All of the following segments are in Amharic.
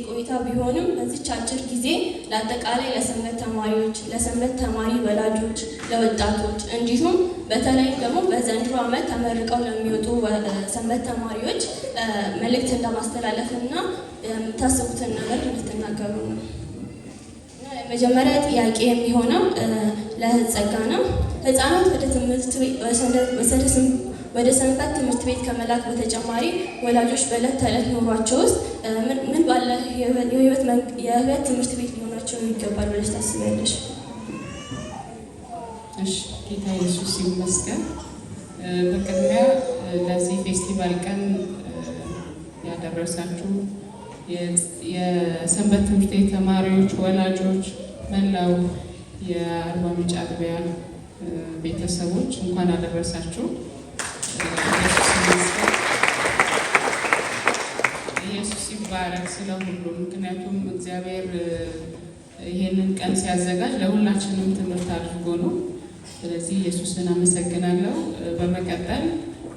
ቆይታ ቢሆንም በዚች አጭር ጊዜ ለአጠቃላይ ለሰንበት ተማሪዎች፣ ለሰንበት ተማሪ ወላጆች፣ ለወጣቶች እንዲሁም በተለይ ደግሞ በዘንድሮ ዓመት ተመርቀው ለሚወጡ ሰንበት ተማሪዎች መልእክት እንደማስተላለፍና የምታስቡትን ነገር እንድትናገሩ ነው። መጀመሪያ ጥያቄ የሚሆነው ለጸጋ ነው። ህፃናት ወደ ሰንበት ትምህርት ቤት ከመላክ በተጨማሪ ወላጆች በዕለት ተዕለት ኑሯቸው ውስጥ ምን ባለ የህይወት ትምህርት ቤት ሊሆናቸው ይገባል ብለሽ ታስቢያለሽ? እሺ፣ ጌታ ኢየሱስ ይመስገን። በቅድሚያ ለዚህ ፌስቲቫል ቀን ያደረሳችሁ የሰንበት ትምህርት ቤት ተማሪዎች፣ ወላጆች፣ መላው የአርባ ምንጭ አጥቢያ ቤተሰቦች እንኳን አደረሳችሁ። ኢየሱስ ይባረክ ስለሁሉም። ምክንያቱም እግዚአብሔር ይሄንን ቀን ሲያዘጋጅ ለሁላችንም ትምህርት አድርጎ ነው። ስለዚህ ኢየሱስን አመሰግናለሁ። በመቀጠል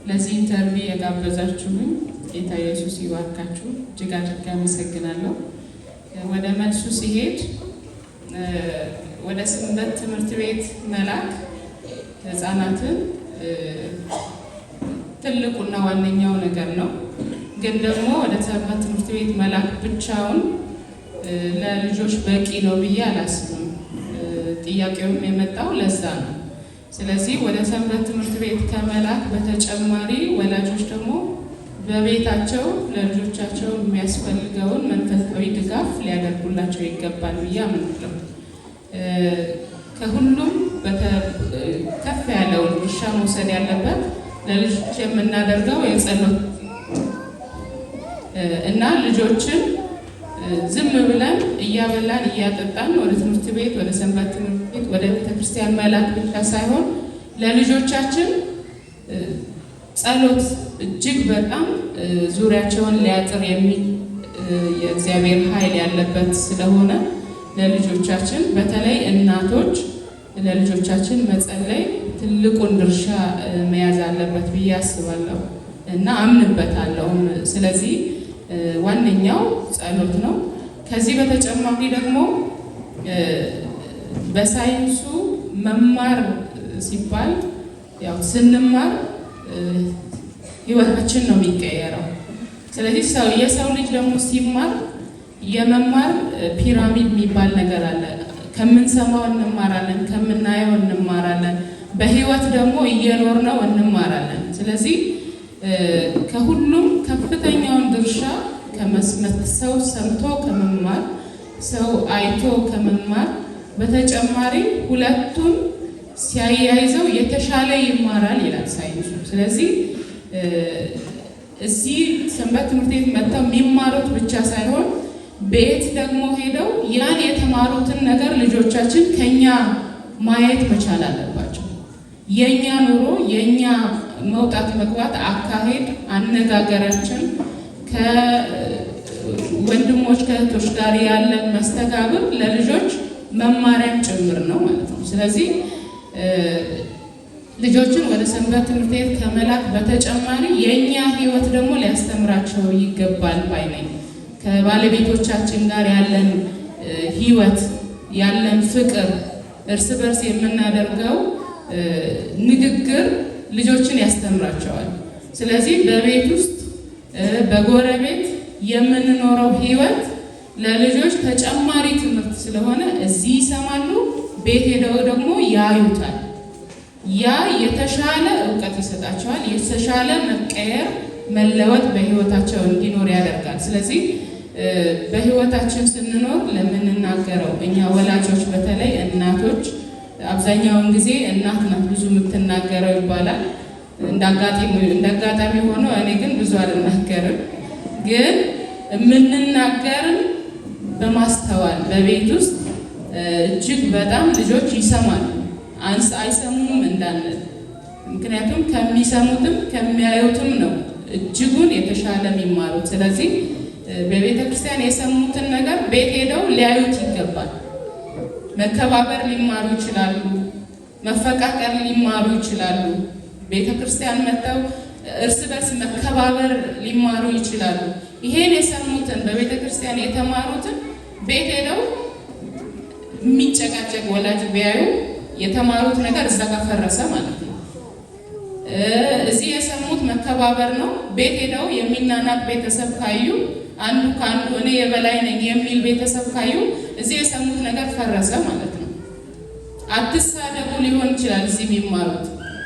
ለዚህ ኢንተርቪው የጋበዛችሁኝ ጌታ ኢየሱስ ይባርካችሁ። እጅግ አድርጌ አመሰግናለሁ። ወደ መልሱ ሲሄድ ወደ ሰንበት ትምህርት ቤት መላክ ህፃናትን ትልቁና ዋነኛው ነገር ነው። ግን ደግሞ ወደ ሰንበት ትምህርት ቤት መላክ ብቻውን ለልጆች በቂ ነው ብዬ አላስብም። ጥያቄውም የመጣው ለዛ ነው። ስለዚህ ወደ ሰንበት ትምህርት ቤት ከመላክ በተጨማሪ ወላጆች ደግሞ በቤታቸው ለልጆቻቸው የሚያስፈልገውን መንፈሳዊ ድጋፍ ሊያደርጉላቸው ይገባል ብዬ አምናለሁ። ከሁሉም ከፍ ያለውን ድርሻ መውሰድ ያለበት ለልጆች የምናደርገው የጸሎት እና ልጆችን ዝም ብለን እያበላን እያጠጣን ወደ ትምህርት ቤት፣ ወደ ሰንበት ትምህርት ቤት፣ ወደ ቤተክርስቲያን መላክ ብቻ ሳይሆን ለልጆቻችን ጸሎት እጅግ በጣም ዙሪያቸውን ሊያጥር የሚል የእግዚአብሔር ኃይል ያለበት ስለሆነ ለልጆቻችን በተለይ እናቶች ለልጆቻችን መጸለይ ትልቁን ድርሻ መያዝ አለበት ብዬ አስባለሁ እና አምንበታለሁ። ስለዚህ ዋነኛው ጸሎት ነው። ከዚህ በተጨማሪ ደግሞ በሳይንሱ መማር ሲባል ያው ስንማር ህይወታችን ነው የሚቀየረው። ስለዚህ የሰው ልጅ ደግሞ ሲማር የመማር ፒራሚድ የሚባል ነገር አለ። ከምንሰማው እንማራለን፣ ከምናየው እንማራለን፣ በህይወት ደግሞ እየኖርነው እንማራለን። ስለዚህ ከሁሉም ከፍተኛውን ድርሻ ከመስማት ሰው ሰምቶ ከመማር ሰው አይቶ ከመማር በተጨማሪ ሁለቱም ሲያያይዘው የተሻለ ይማራል ይላል ሳይንሱ። ስለዚህ እዚህ ሰንበት ትምህርት ቤት መጥተው የሚማሩት ብቻ ሳይሆን ቤት ደግሞ ሄደው ያን የተማሩትን ነገር ልጆቻችን ከኛ ማየት መቻል አለባቸው። የኛ ኑሮ፣ የኛ መውጣት መግባት አካሄድ፣ አነጋገራችን ከወንድሞች ከእህቶች ጋር ያለን መስተጋብር ለልጆች መማሪያም ጭምር ነው ማለት ነው። ስለዚህ ልጆችን ወደ ሰንበት ትምህርት ቤት ከመላክ በተጨማሪ የኛ ህይወት ደግሞ ሊያስተምራቸው ይገባል ባይ ነኝ። ከባለቤቶቻችን ጋር ያለን ህይወት፣ ያለን ፍቅር፣ እርስ በርስ የምናደርገው ንግግር ልጆችን ያስተምራቸዋል። ስለዚህ በቤት ውስጥ በጎረቤት የምንኖረው ህይወት ለልጆች ተጨማሪ ትምህርት ስለሆነ እዚህ ይሰማሉ፣ ቤት ሄደው ደግሞ ያዩታል። ያ የተሻለ እውቀት ይሰጣቸዋል። የተሻለ መቀየር፣ መለወጥ በህይወታቸው እንዲኖር ያደርጋል። ስለዚህ በህይወታችን ስንኖር ለምንናገረው እኛ ወላጆች፣ በተለይ እናቶች፣ አብዛኛውን ጊዜ እናት ናት ብዙ የምትናገረው ይባላል። እንዳጋጣሚ ሆኖ እኔ ግን ብዙ አልናገርም። ግን የምንናገርን በማስተዋል በቤት ውስጥ እጅግ በጣም ልጆች ይሰማሉ። አይሰሙም እንዳንል፣ ምክንያቱም ከሚሰሙትም ከሚያዩትም ነው እጅጉን የተሻለ የሚማሩት። ስለዚህ በቤተ ክርስቲያን የሰሙትን ነገር ቤት ሄደው ሊያዩት ይገባል። መከባበር ሊማሩ ይችላሉ። መፈቃቀር ሊማሩ ይችላሉ። ቤተ ክርስቲያን መጥተው እርስ በርስ መከባበር ሊማሩ ይችላሉ። ይሄን የሰሙትን በቤተ ክርስቲያን የተማሩትን ቤት ሄደው የሚጨቃጨቅ ወላጅ ቢያዩ የተማሩት ነገር እዛ ጋር ፈረሰ ማለት ነው። እዚህ የሰሙት መከባበር ነው። ቤት ሄደው የሚናናቅ ቤተሰብ ካዩ አንዱ ከአንዱ እኔ የበላይ ነኝ የሚል ቤተሰብ ካዩ እዚህ የሰሙት ነገር ፈረሰ ማለት ነው። አትሳደቡ ሊሆን ይችላል እዚህ የሚማሩት፣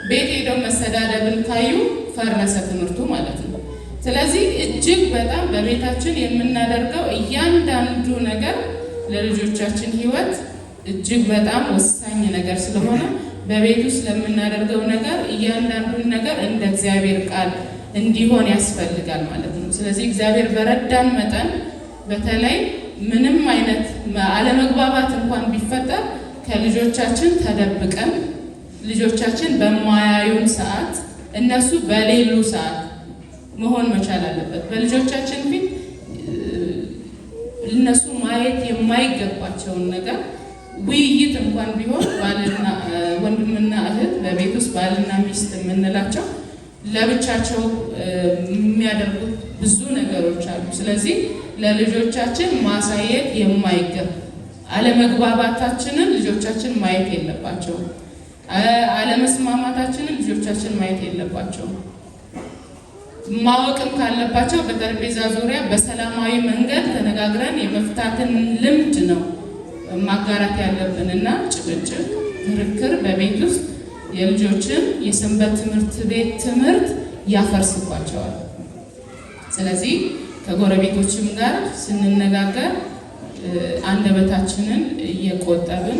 ቤት ሄደው መሰዳደብን ካዩ ፈረሰ ትምህርቱ ማለት ነው። ስለዚህ እጅግ በጣም በቤታችን የምናደርገው እያንዳንዱ ነገር ለልጆቻችን ሕይወት እጅግ በጣም ወሳኝ ነገር ስለሆነ በቤት ውስጥ ለምናደርገው ነገር እያንዳንዱን ነገር እንደ እግዚአብሔር ቃል እንዲሆን ያስፈልጋል ማለት ነው። ስለዚህ እግዚአብሔር በረዳን መጠን በተለይ ምንም አይነት አለመግባባት እንኳን ቢፈጠር ከልጆቻችን ተደብቀን ልጆቻችን በማያዩን ሰዓት እነሱ በሌሉ ሰዓት መሆን መቻል አለበት። በልጆቻችን ፊት እነሱ ማየት የማይገባቸውን ነገር ውይይት እንኳን ቢሆን ባልና ወንድምና እህት በቤት ውስጥ ባልና ሚስት የምንላቸው ለብቻቸው የሚያደርጉት ብዙ ነገሮች አሉ። ስለዚህ ለልጆቻችን ማሳየት የማይገባ አለመግባባታችንን ልጆቻችን ማየት የለባቸውም። አለመስማማታችንን ልጆቻችን ማየት የለባቸውም። ማወቅም ካለባቸው በጠረጴዛ ዙሪያ በሰላማዊ መንገድ ተነጋግረን የመፍታትን ልምድ ነው ማጋራት ያለብንና ጭቅጭቅ፣ ክርክር በቤት ውስጥ የልጆችን የሰንበት ትምህርት ቤት ትምህርት ያፈርስባቸዋል። ስለዚህ ከጎረቤቶችም ጋር ስንነጋገር አንደበታችንን እየቆጠብን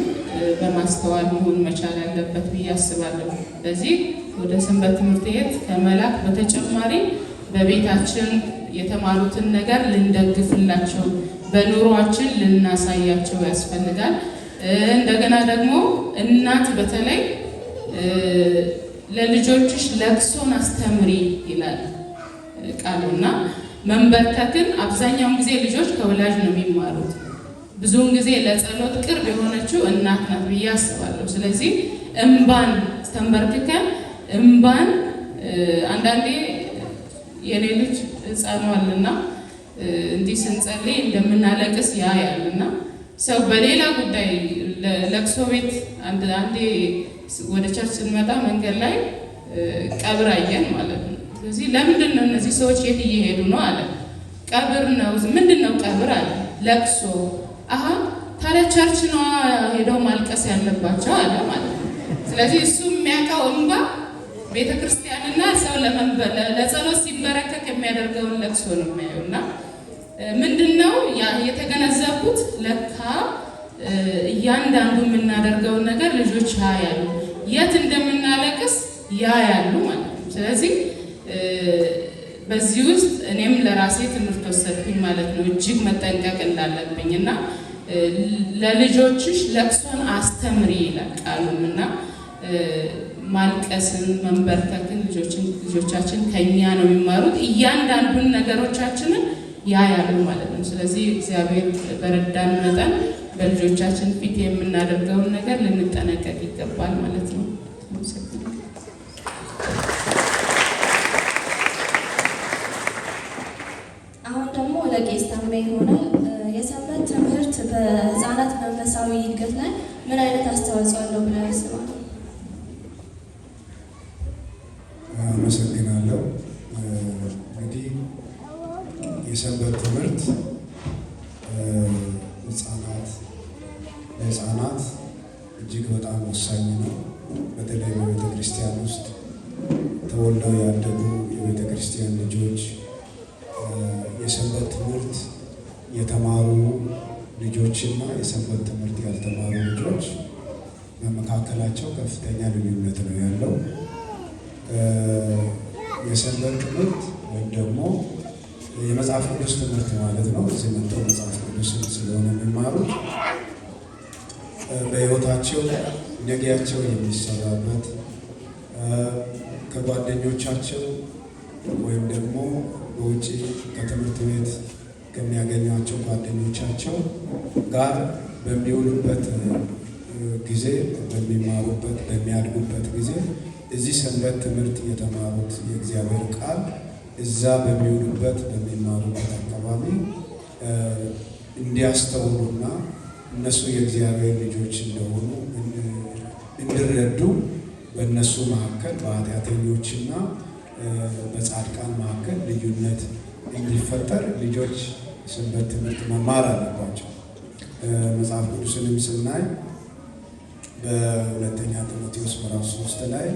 በማስተዋል መሆን መቻል አለበት ብዬ አስባለሁ። ስለዚህ ወደ ሰንበት ትምህርት ቤት ከመላክ በተጨማሪ በቤታችን የተማሩትን ነገር ልንደግፍላቸው፣ በኑሯችን ልናሳያቸው ያስፈልጋል። እንደገና ደግሞ እናት በተለይ ለልጆችሽ ለቅሶን አስተምሪ ይላል ቃሉና መንበርከክን አብዛኛውን ጊዜ ልጆች ከወላጅ ነው የሚማሩት። ብዙውን ጊዜ ለጸሎት ቅርብ የሆነችው እናት ናት ብዬ አስባለሁ። ስለዚህ እንባን ተንበርክከን እንባን አንዳንዴ የኔ ልጅ ሕፃኗልና እንዲህ ስንጸልይ እንደምናለቅስ ያያልና ሰው በሌላ ጉዳይ ለቅሶ ቤት አንዴ ወደ ቸርች ስንመጣ መንገድ ላይ ቀብር አየን ማለት ነው። ስለዚህ ለምንድን ነው እነዚህ ሰዎች የት እየሄዱ ነው አለ። ቀብር ነው። ምንድን ነው ቀብር አለ። ለቅሶ። አሀ ታዲያ ቸርች ነው ሄደው ማልቀስ ያለባቸው አለ ማለት ነው። ስለዚህ እሱ የሚያውቀው እንባ ቤተ ክርስቲያንና ሰው ለጸሎት ሲበረከክ የሚያደርገውን ለቅሶ ነው የሚያየው። እና ምንድን ነው የተገነዘቡት? ለካ እያንዳንዱ የምናደርገውን ነገር ልጆች ያያሉ፣ የት እንደምናለቅስ ያያሉ ማለት ነው። ስለዚህ በዚህ ውስጥ እኔም ለራሴ ትምህርት ወሰድኩኝ ማለት ነው፣ እጅግ መጠንቀቅ እንዳለብኝ እና ለልጆችሽ ለቅሶን አስተምሪ ይላል ቃሉም እና ማልቀስን መንበርከክን ልጆቻችን ከኛ ነው የሚማሩት። እያንዳንዱን ነገሮቻችንን ያያሉ ማለት ነው። ስለዚህ እግዚአብሔር በረዳን መጠን በልጆቻችን ፊት የምናደርገውን ነገር ልንጠነቀቅ ይገባል ማለት ነው። አሁን ደግሞ ለቄስ ታማኝ ይሆናል። የሰንበት ትምህርት በህፃናት መንፈሳዊ እድገት ላይ ምን አይነት አስተዋጽኦ አለው ብለው ያስባሉ? አመሰግናለሁ። እንግዲህ የሰንበት ትምህርት ለህፃናት እጅግ በጣም ወሳኝ ነው። በተለይ በቤተ ክርስቲያን ውስጥ ተወልደው ያደጉ የቤተ ክርስቲያን ልጆች የሰንበት ትምህርት የተማሩ ልጆችና የሰንበት ትምህርት ያልተማሩ ልጆች በመካከላቸው ከፍተኛ ልዩነት ነው ያለው። የሰንበት ትምህርት ወይም ደግሞ የመጽሐፍ ቅዱስ ትምህርት ማለት ነው። እዚህ መጥተው መጽሐፍ ቅዱስ ስለሆነ የሚማሩት በሕይወታቸው ነገያቸው የሚሰራበት ከጓደኞቻቸው ወይም ደግሞ በውጭ ከትምህርት ቤት ከሚያገኟቸው ጓደኞቻቸው ጋር በሚውሉበት ጊዜ፣ በሚማሩበት በሚያድጉበት ጊዜ እዚህ ሰንበት ትምህርት የተማሩት የእግዚአብሔር ቃል እዛ በሚውሉበት በሚማሩበት አካባቢ እንዲያስተውሉና እነሱ የእግዚአብሔር ልጆች እንደሆኑ እንዲረዱ በእነሱ መካከል በኃጢአተኞችና በጻድቃን መካከል ልዩነት እንዲፈጠር ልጆች ሰንበት ትምህርት መማር አለባቸው። መጽሐፍ ቅዱስንም ስናይ በሁለተኛ ጢሞቴዎስ ምዕራፍ 3 ላይ